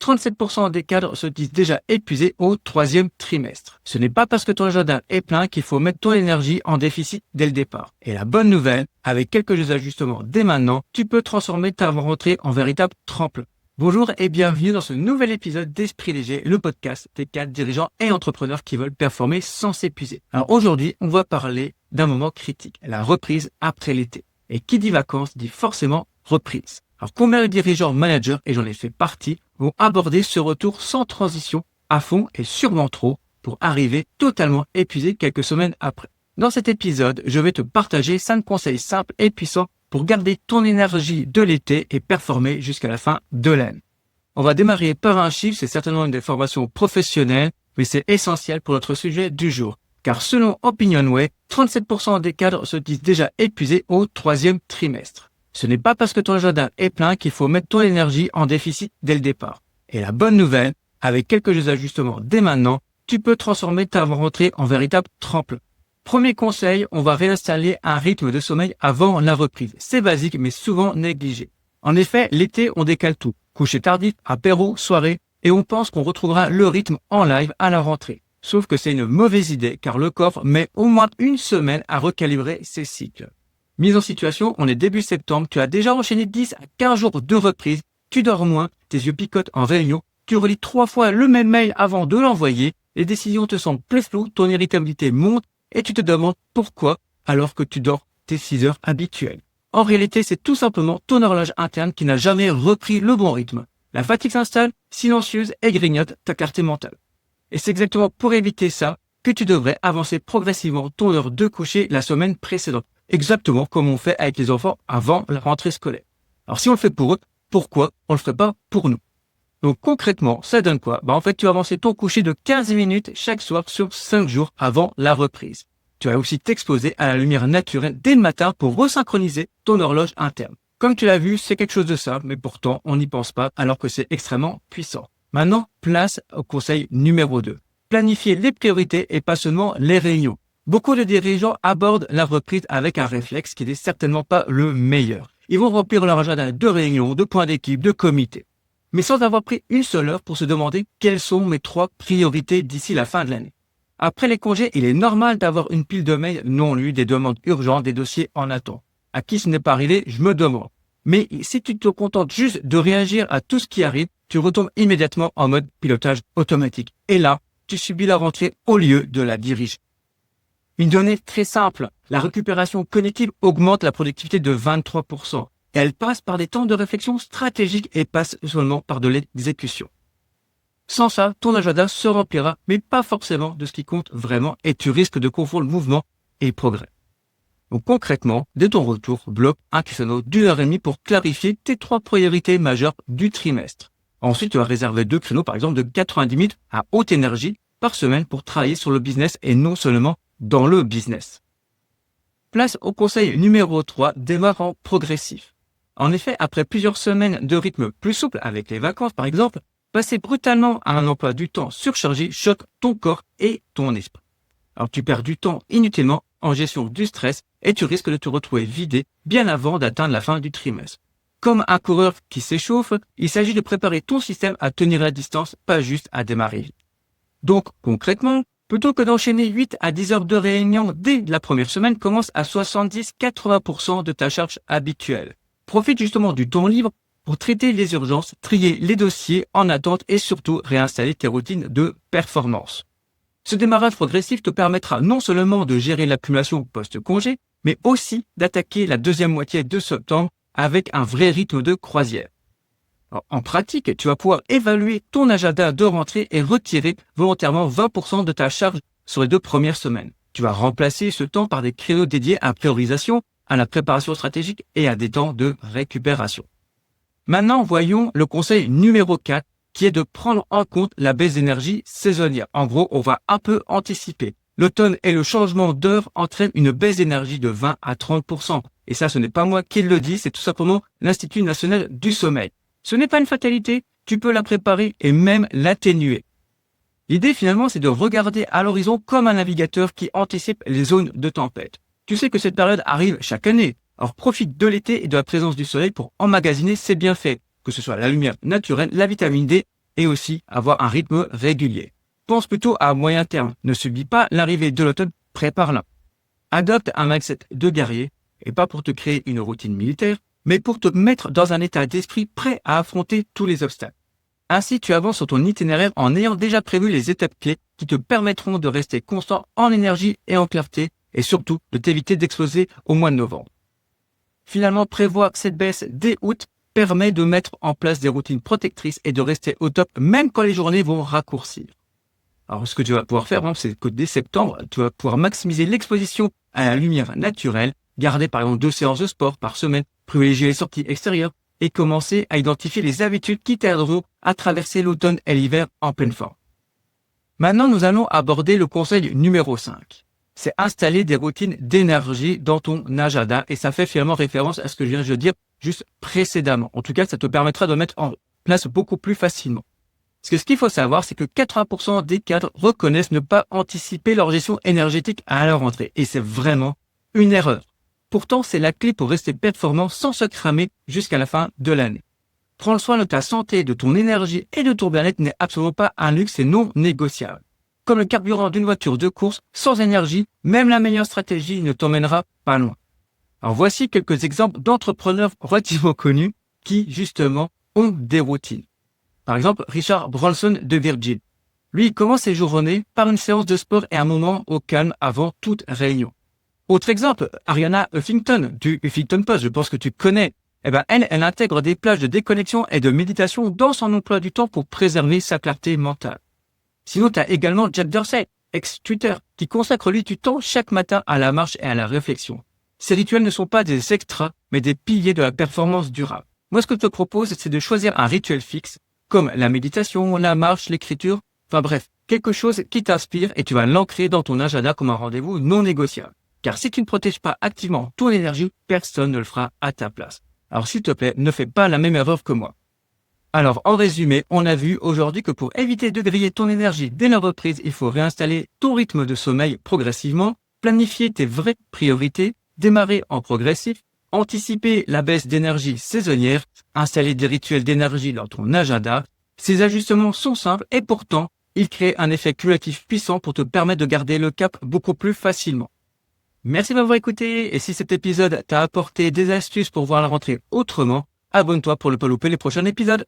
37% des cadres se disent déjà épuisés au troisième trimestre. Ce n'est pas parce que ton agenda est plein qu'il faut mettre ton énergie en déficit dès le départ. Et la bonne nouvelle, avec quelques ajustements dès maintenant, tu peux transformer ta rentrée en véritable tremplin. Bonjour et bienvenue dans ce nouvel épisode d'Esprit Léger, le podcast des cadres, dirigeants et entrepreneurs qui veulent performer sans s'épuiser. Alors aujourd'hui, on va parler d'un moment critique, la reprise après l'été. Et qui dit vacances dit forcément reprise. Alors combien de dirigeants, managers, et j'en ai fait partie, vont aborder ce retour sans transition, à fond et sûrement trop, pour arriver totalement épuisé quelques semaines après. Dans cet épisode, je vais te partager 5 conseils simples et puissants pour garder ton énergie de l'été et performer jusqu'à la fin de l'année. On va démarrer par un chiffre, c'est certainement une des formations professionnelles, mais c'est essentiel pour notre sujet du jour. Car selon OpinionWay, 37% des cadres se disent déjà épuisés au troisième trimestre. Ce n'est pas parce que ton agenda est plein qu'il faut mettre ton énergie en déficit dès le départ. Et la bonne nouvelle, avec quelques ajustements dès maintenant, tu peux transformer ta rentrée en véritable tremplin. Premier conseil, on va réinstaller un rythme de sommeil avant la reprise. C'est basique mais souvent négligé. En effet, l'été, on décale tout. Coucher tardif, apéro, soirée, et on pense qu'on retrouvera le rythme en live à la rentrée. Sauf que c'est une mauvaise idée car le corps met au moins une semaine à recalibrer ses cycles. Mise en situation, on est début septembre, tu as déjà enchaîné 10 à 15 jours de reprise, tu dors moins, tes yeux picotent en réunion, tu relis 3 fois le même mail avant de l'envoyer, les décisions te semblent plus floues, ton irritabilité monte et tu te demandes pourquoi alors que tu dors tes 6 heures habituelles. En réalité, c'est tout simplement ton horloge interne qui n'a jamais repris le bon rythme. La fatigue s'installe, silencieuse et grignote ta clarté mentale. Et c'est exactement pour éviter ça que tu devrais avancer progressivement ton heure de coucher la semaine précédente. Exactement comme on fait avec les enfants avant la rentrée scolaire. Alors si on le fait pour eux, pourquoi on le ferait pas pour nous? Donc concrètement, ça donne quoi? En fait, tu vas avancer ton coucher de 15 minutes chaque soir sur 5 jours avant la reprise. Tu vas aussi t'exposer à la lumière naturelle dès le matin pour resynchroniser ton horloge interne. Comme tu l'as vu, c'est quelque chose de simple, mais pourtant on n'y pense pas alors que c'est extrêmement puissant. Maintenant, place au conseil numéro 2. Planifier les priorités et pas seulement les réunions. Beaucoup de dirigeants abordent la reprise avec un réflexe qui n'est certainement pas le meilleur. Ils vont remplir leur agenda de réunions, de points d'équipe, de comités. Mais sans avoir pris une seule heure pour se demander quelles sont mes 3 priorités d'ici la fin de l'année. Après les congés, il est normal d'avoir une pile de mails non lus, des demandes urgentes, des dossiers en attente. À qui ce n'est pas arrivé, je me demande. Mais si tu te contentes juste de réagir à tout ce qui arrive, tu retombes immédiatement en mode pilotage automatique. Et là, tu subis la rentrée au lieu de la diriger. Une donnée très simple, la récupération cognitive augmente la productivité de 23%. Et elle passe par des temps de réflexion stratégique et passe seulement par de l'exécution. Sans ça, ton agenda se remplira, mais pas forcément de ce qui compte vraiment et tu risques de confondre mouvement et progrès. Donc concrètement, dès ton retour, bloque un créneau d'1h30 pour clarifier tes 3 priorités majeures du trimestre. Ensuite, tu vas réserver 2 créneaux, par exemple de 90 minutes à haute énergie par semaine pour travailler sur le business et non seulement dans le business. Place au conseil numéro 3, démarre en progressif. En effet, après plusieurs semaines de rythme plus souple avec les vacances par exemple, passer brutalement à un emploi du temps surchargé choque ton corps et ton esprit. Alors tu perds du temps inutilement en gestion du stress et tu risques de te retrouver vidé bien avant d'atteindre la fin du trimestre. Comme un coureur qui s'échauffe, il s'agit de préparer ton système à tenir la distance, pas juste à démarrer. Donc concrètement, plutôt que d'enchaîner 8 à 10 heures de réunion dès la première semaine, commence à 70-80% de ta charge habituelle. Profite justement du temps libre pour traiter les urgences, trier les dossiers en attente et surtout réinstaller tes routines de performance. Ce démarrage progressif te permettra non seulement de gérer l'accumulation post-congé, mais aussi d'attaquer la deuxième moitié de septembre avec un vrai rythme de croisière. Alors, en pratique, tu vas pouvoir évaluer ton agenda de rentrée et retirer volontairement 20% de ta charge sur les 2 premières semaines. Tu vas remplacer ce temps par des créneaux dédiés à la priorisation, à la préparation stratégique et à des temps de récupération. Maintenant, voyons le conseil numéro 4 qui est de prendre en compte la baisse d'énergie saisonnière. En gros, on va un peu anticiper. L'automne et le changement d'heure entraînent une baisse d'énergie de 20 à 30%. Et ça, ce n'est pas moi qui le dis, c'est tout simplement l'Institut national du sommeil. Ce n'est pas une fatalité, tu peux la préparer et même l'atténuer. L'idée finalement, c'est de regarder à l'horizon comme un navigateur qui anticipe les zones de tempête. Tu sais que cette période arrive chaque année, alors profite de l'été et de la présence du soleil pour emmagasiner ses bienfaits, que ce soit la lumière naturelle, la vitamine D et aussi avoir un rythme régulier. Pense plutôt à moyen terme. Ne subis pas l'arrivée de l'automne, prépare-la. Adopte un mindset de guerrier, et pas pour te créer une routine militaire, mais pour te mettre dans un état d'esprit prêt à affronter tous les obstacles. Ainsi, tu avances sur ton itinéraire en ayant déjà prévu les étapes clés qui te permettront de rester constant en énergie et en clarté, et surtout de t'éviter d'exploser au mois de novembre. Finalement, prévoir cette baisse dès août permet de mettre en place des routines protectrices et de rester au top même quand les journées vont raccourcir. Alors, ce que tu vas pouvoir faire, c'est que dès septembre, tu vas pouvoir maximiser l'exposition à la lumière naturelle, garder par exemple 2 séances de sport par semaine, privilégier les sorties extérieures et commencer à identifier les habitudes qui t'aideront à traverser l'automne et l'hiver en pleine forme. Maintenant, nous allons aborder le conseil numéro 5. C'est installer des routines d'énergie dans ton agenda et ça fait finalement référence à ce que je viens de dire juste précédemment. En tout cas, ça te permettra de mettre en place beaucoup plus facilement. Parce que ce qu'il faut savoir, c'est que 80% des cadres reconnaissent ne pas anticiper leur gestion énergétique à leur entrée. Et c'est vraiment une erreur. Pourtant, c'est la clé pour rester performant sans se cramer jusqu'à la fin de l'année. Prendre soin de ta santé, de ton énergie et de ton bien-être n'est absolument pas un luxe et non négociable. Comme le carburant d'une voiture de course, sans énergie, même la meilleure stratégie ne t'emmènera pas loin. Alors voici quelques exemples d'entrepreneurs relativement connus qui, justement, ont des routines. Par exemple, Richard Branson de Virgin. Lui, il commence ses journées par une séance de sport et un moment au calme avant toute réunion. Autre exemple, Ariana Huffington du Huffington Post, je pense que tu connais. Elle intègre des plages de déconnexion et de méditation dans son emploi du temps pour préserver sa clarté mentale. Sinon, tu as également Jack Dorsey, ex-Twitter, qui consacre lui du temps chaque matin à la marche et à la réflexion. Ces rituels ne sont pas des extras, mais des piliers de la performance durable. Moi, ce que je te propose, c'est de choisir un rituel fixe, comme la méditation, la marche, l'écriture, enfin bref, quelque chose qui t'inspire et tu vas l'ancrer dans ton agenda comme un rendez-vous non négociable. Car si tu ne protèges pas activement ton énergie, personne ne le fera à ta place. Alors s'il te plaît, ne fais pas la même erreur que moi. Alors en résumé, on a vu aujourd'hui que pour éviter de griller ton énergie dès la reprise, il faut réinstaller ton rythme de sommeil progressivement, planifier tes vraies priorités, démarrer en progressif, anticiper la baisse d'énergie saisonnière, installer des rituels d'énergie dans ton agenda. Ces ajustements sont simples et pourtant, ils créent un effet cumulatif puissant pour te permettre de garder le cap beaucoup plus facilement. Merci de m'avoir écouté et si cet épisode t'a apporté des astuces pour voir la rentrée autrement, abonne-toi pour ne pas louper les prochains épisodes.